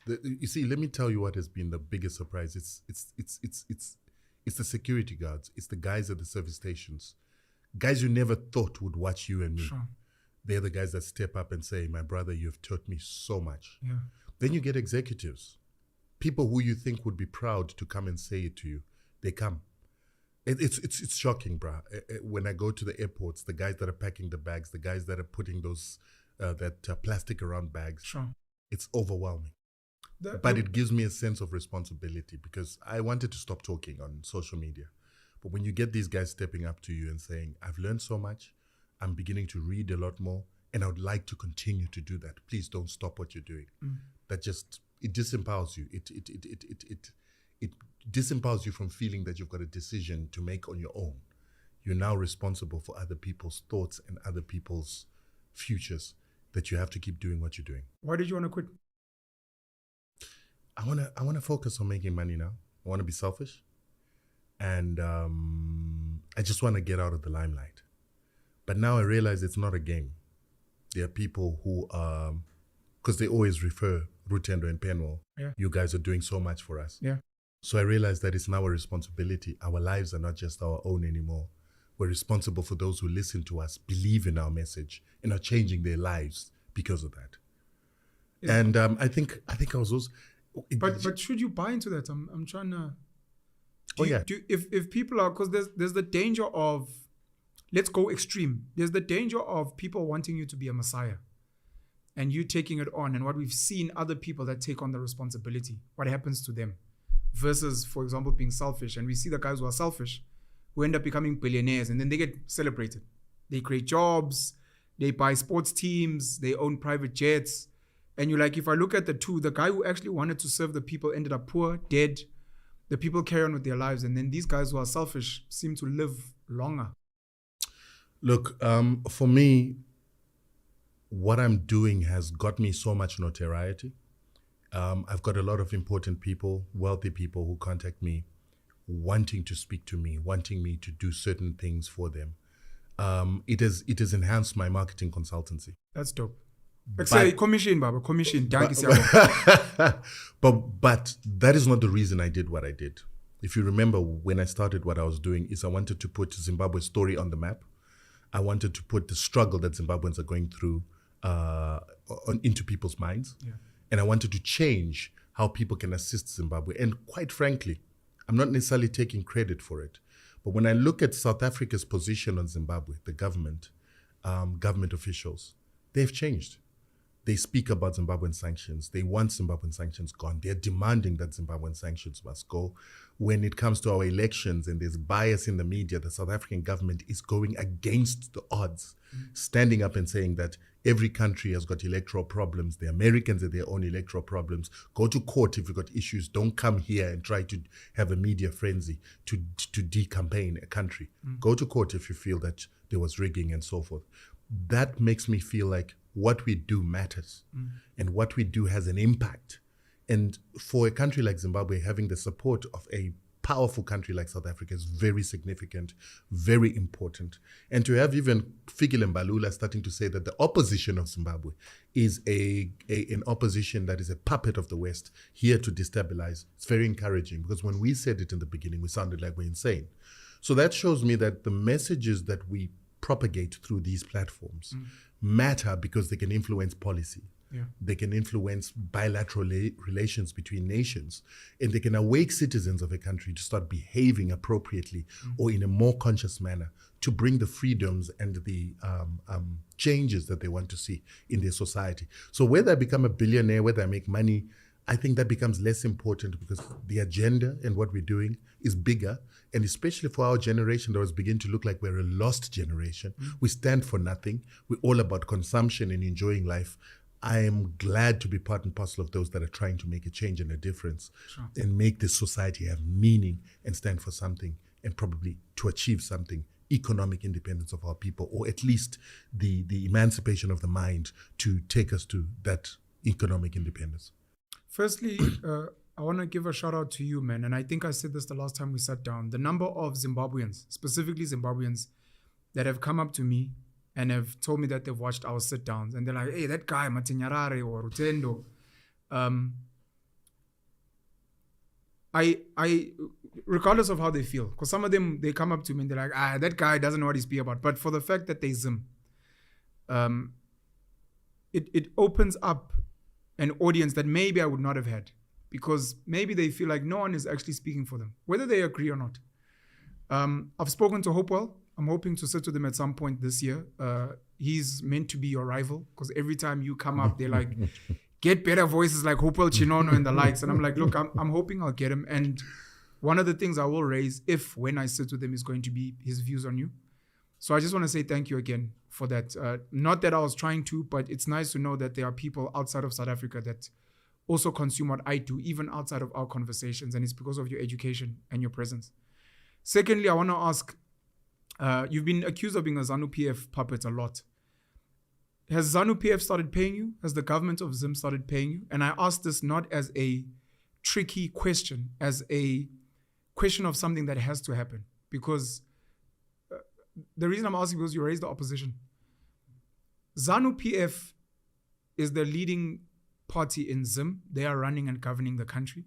guards. You see, let me tell you what has been the biggest surprise. It's the security guards. It's the guys at the service stations. Guys you never thought would watch you and me. Sure. They're the guys that step up and say, my brother, you've taught me so much. Yeah. Then you get executives. People who you think would be proud to come and say it to you. They come. It's shocking, bruh. When I go to the airports, the guys that are packing the bags, the guys that are putting those plastic around bags, Sure. it's overwhelming. But it gives me a sense of responsibility because I wanted to stop talking on social media. But when you get these guys stepping up to you and saying, I've learned so much, I'm beginning to read a lot more, and I would like to continue to do that. Please don't stop what you're doing. That just, it disempowers you. It disempowers you from feeling that you've got a decision to make on your own. You're now responsible for other people's thoughts and other people's futures, that you have to keep doing what you're doing. Why did you want to quit? I wanna focus on making money now. I want to be selfish, and I just want to get out of the limelight. But now I realize it's not a game. There are people who, because they always refer Rutendo and Penwell. Yeah. You guys are doing so much for us. Yeah. So I realized that it's now a responsibility. Our lives are not just our own anymore. We're responsible for those who listen to us, believe in our message, and are changing their lives because of that. Yeah. And I think I was also. But should you buy into that? I'm trying to. Yeah. If people are, because there's the danger of, let's go extreme. There's the danger of people wanting you to be a messiah, and you taking it on. And what we've seen other people that take on the responsibility, what happens to them, versus, for example, being selfish. And we see the guys who are selfish, who end up becoming billionaires, and then they get celebrated. They create jobs, they buy sports teams, they own private jets. And you're like, if I look at the two, the guy who actually wanted to serve the people ended up poor, dead. The people carry on with their lives. And then these guys who are selfish seem to live longer. Look, for me, what I'm doing has got me so much notoriety. I've got a lot of important people, wealthy people who contact me, wanting to speak to me, wanting me to do certain things for them. It has enhanced my marketing consultancy. That's dope. Commission, Baba. Commission. But that is not the reason I did what I did. If you remember, when I started, what I was doing is I wanted to put Zimbabwe's story on the map. I wanted to put the struggle that Zimbabweans are going through into people's minds. Yeah. And I wanted to change how people can assist Zimbabwe. And quite frankly, I'm not necessarily taking credit for it. But when I look at South Africa's position on Zimbabwe, the government officials, they've changed. They speak about Zimbabwean sanctions. They want Zimbabwean sanctions gone. They're demanding that Zimbabwean sanctions must go. When it comes to our elections and there's bias in the media, the South African government is going against the odds, standing up and saying that every country has got electoral problems. The Americans have their own electoral problems. Go to court if you've got issues. Don't come here and try to have a media frenzy to decampaign a country. Go to court if you feel that there was rigging and so forth. That makes me feel like what we do matters and what we do has an impact. And for a country like Zimbabwe, having the support of a powerful country like South Africa is very significant, very important. And to have even Fikile Mbalula starting to say that the opposition of Zimbabwe is an opposition that is a puppet of the West, here to destabilize, it's very encouraging, because when we said it in the beginning, we sounded like we're insane. So that shows me that the messages that we propagate through these platforms matter because they can influence policy. Yeah. They can influence bilateral relations between nations, and they can awake citizens of a country to start behaving appropriately or in a more conscious manner to bring the freedoms and the changes that they want to see in their society. So whether I become a billionaire, whether I make money, I think that becomes less important because the agenda and what we're doing is bigger. And especially for our generation that was beginning to look like we're a lost generation. We stand for nothing. We're all about consumption and enjoying life. I am glad to be part and parcel of those that are trying to make a change and a difference and make this society have meaning and stand for something and probably to achieve something, economic independence of our people, or at least the emancipation of the mind to take us to that economic independence. Firstly, I want to give a shout out to you, man. And I think I said this the last time we sat down. The number of Zimbabweans, specifically Zimbabweans, that have come up to me and have told me that they've watched our sit downs. And they're like, hey, that guy, Matinyarare or Rutendo, I, regardless of how they feel, because some of them, they come up to me and they're like, that guy doesn't know what he's speaking about. But for the fact that they Zim, it opens up an audience that maybe I would not have had, because maybe they feel like no one is actually speaking for them, whether they agree or not. I've spoken to Hopewell. I'm hoping to sit with him at some point this year. He's meant to be your rival, because every time you come up, they're like, get better voices like Hopewell Chinono and the likes. And I'm like, look, I'm hoping I'll get him. And one of the things I will raise, when I sit with him, is going to be his views on you. So I just want to say thank you again for that. Not that I was trying to, but it's nice to know that there are people outside of South Africa that also consume what I do, even outside of our conversations. And it's because of your education and your presence. Secondly, I want to ask, you've been accused of being a ZANU-PF puppet a lot. Has ZANU-PF started paying you? Has the government of Zim started paying you? And I ask this not as a tricky question, as a question of something that has to happen. Because the reason I'm asking, because you raised the opposition. ZANU-PF is the leading party in Zim. They are running and governing the country.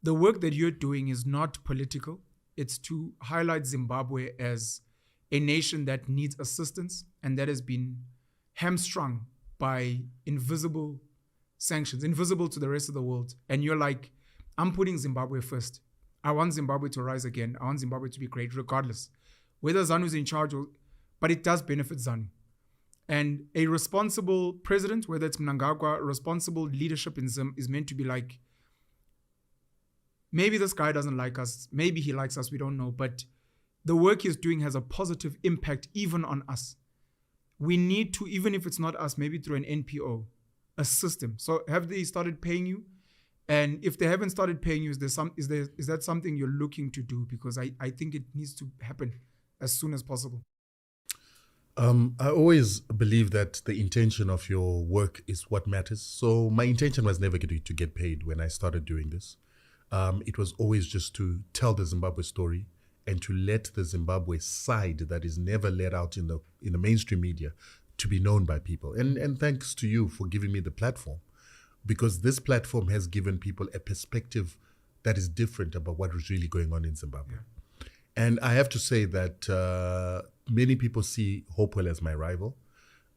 The work that you're doing is not political. It's to highlight Zimbabwe as a nation that needs assistance and that has been hamstrung by invisible sanctions, invisible to the rest of the world. And you're like, I'm putting Zimbabwe first. I want Zimbabwe to rise again. I want Zimbabwe to be great, regardless. Whether ZANU's in charge, but it does benefit ZANU. And a responsible president, whether it's Mnangagwa, responsible leadership in Zim is meant to be like, maybe this guy doesn't like us. Maybe he likes us. We don't know. But the work he's doing has a positive impact even on us. We need to, even if it's not us, maybe through an NPO, assist him. So have they started paying you? And if they haven't started paying you, is that something you're looking to do? Because I think it needs to happen as soon as possible. I always believe that the intention of your work is what matters. So my intention was never to get paid when I started doing this. It was always just to tell the Zimbabwe story and to let the Zimbabwe side that is never let out in the mainstream media to be known by people. And thanks to you for giving me the platform, because this platform has given people a perspective that is different about what is really going on in Zimbabwe. Yeah. And I have to say that many people see Hopewell as my rival.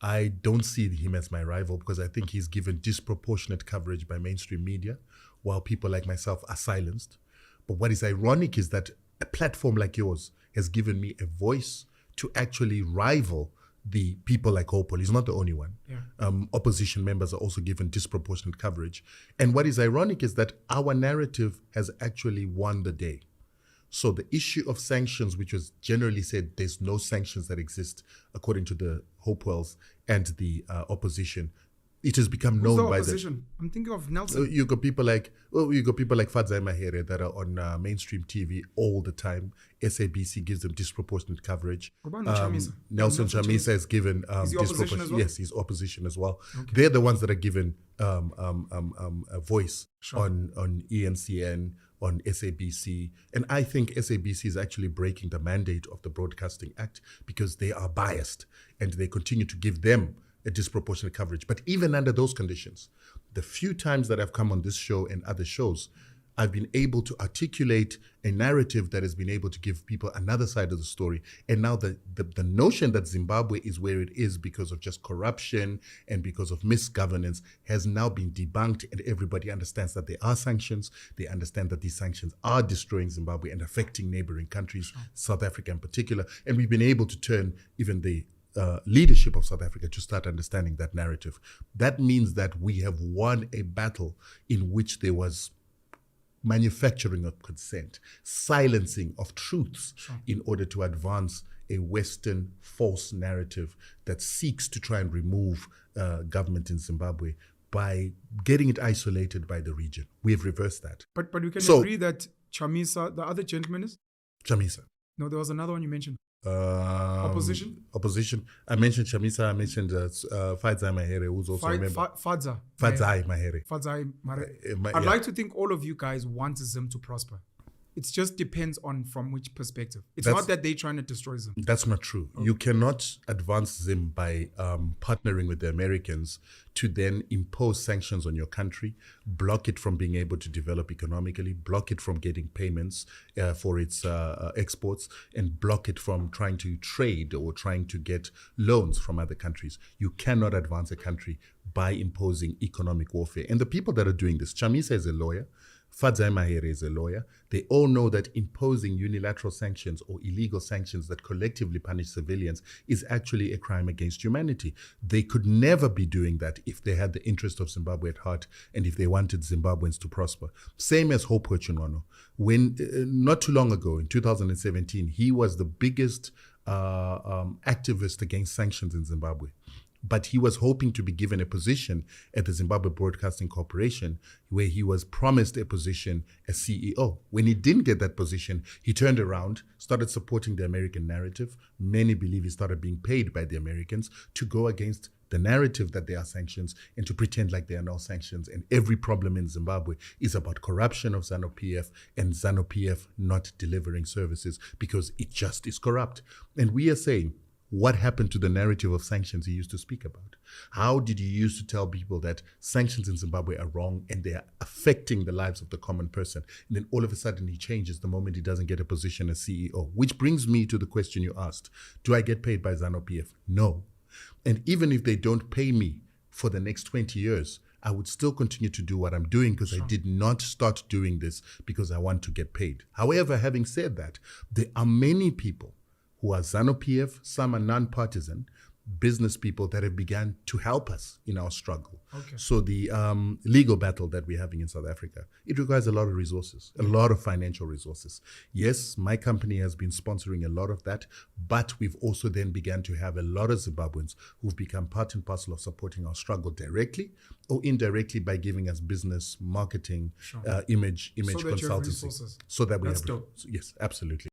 I don't see him as my rival because I think he's given disproportionate coverage by mainstream media, while people like myself are silenced. But what is ironic is that a platform like yours has given me a voice to actually rival the people like Hopewell. He's not the only one. Yeah. Opposition members are also given disproportionate coverage. And what is ironic is that our narrative has actually won the day. So the issue of sanctions, which was generally said there's no sanctions that exist according to the Hopewells and the opposition, it has become known by the. I'm thinking of Nelson. You got people like Fadzai Mahere that are on mainstream TV all the time. SABC gives them disproportionate coverage. Nelson Chamisa is given disproportionate. Well? Yes, he's opposition as well. Okay. They're the ones that are given a voice on ENCN, on SABC. And I think SABC is actually breaking the mandate of the Broadcasting Act because they are biased and they continue to give them a disproportionate coverage. But even under those conditions, the few times that I've come on this show and other shows, I've been able to articulate a narrative that has been able to give people another side of the story. And now the notion that Zimbabwe is where it is because of just corruption and because of misgovernance has now been debunked, and everybody understands that there are sanctions. They understand that these sanctions are destroying Zimbabwe and affecting neighboring countries, South Africa in particular. And we've been able to turn even the leadership of South Africa to start understanding that narrative. That means that we have won a battle in which there was manufacturing of consent, silencing of truths in order to advance a Western false narrative that seeks to try and remove government in Zimbabwe by getting it isolated by the region. We have reversed that. But we can agree that Chamisa, the other gentleman is? Chamisa. No, there was another one you mentioned. Opposition. I mentioned Chamisa. I mentioned Fadzai Mahere, who's also a member. Fadzai Mahere. I'd like to think all of you guys want Zim to prosper. It just depends on from which perspective. It's That's- not that they're trying to destroy Zim. That's not true. You cannot advance Zim by partnering with the Americans to then impose sanctions on your country, block it from being able to develop economically, block it from getting payments for its exports, and block it from trying to trade or trying to get loans from other countries. You cannot advance a country by imposing economic warfare. And the people that are doing this, Chamisa is a lawyer, Fadzai Mahere is a lawyer. They all know that imposing unilateral sanctions or illegal sanctions that collectively punish civilians is actually a crime against humanity. They could never be doing that if they had the interest of Zimbabwe at heart and if they wanted Zimbabweans to prosper. Same as Hope Chunwano. When not too long ago, in 2017, he was the biggest activist against sanctions in Zimbabwe. But he was hoping to be given a position at the Zimbabwe Broadcasting Corporation where he was promised a position as CEO. When he didn't get that position, he turned around, started supporting the American narrative. Many believe he started being paid by the Americans to go against the narrative that there are sanctions and to pretend like there are no sanctions. And every problem in Zimbabwe is about corruption of ZANU-PF and ZANU-PF not delivering services because it just is corrupt. And we are saying, what happened to the narrative of sanctions he used to speak about? How did he used to tell people that sanctions in Zimbabwe are wrong and they are affecting the lives of the common person? And then all of a sudden he changes the moment he doesn't get a position as CEO, which brings me to the question you asked. Do I get paid by ZANU-PF? No. And even if they don't pay me for the next 20 years, I would still continue to do what I'm doing because I did not start doing this because I want to get paid. However, having said that, there are many people who are ZANU-PF, some are non-partisan, business people that have begun to help us in our struggle. Okay. So the legal battle that we're having in South Africa, it requires a lot of resources, a lot of financial resources. Yes, my company has been sponsoring a lot of that, but we've also then begun to have a lot of Zimbabweans who've become part and parcel of supporting our struggle directly or indirectly by giving us business, marketing, image So that you have consultancy. resources. So that we That's have, dope. yes, absolutely.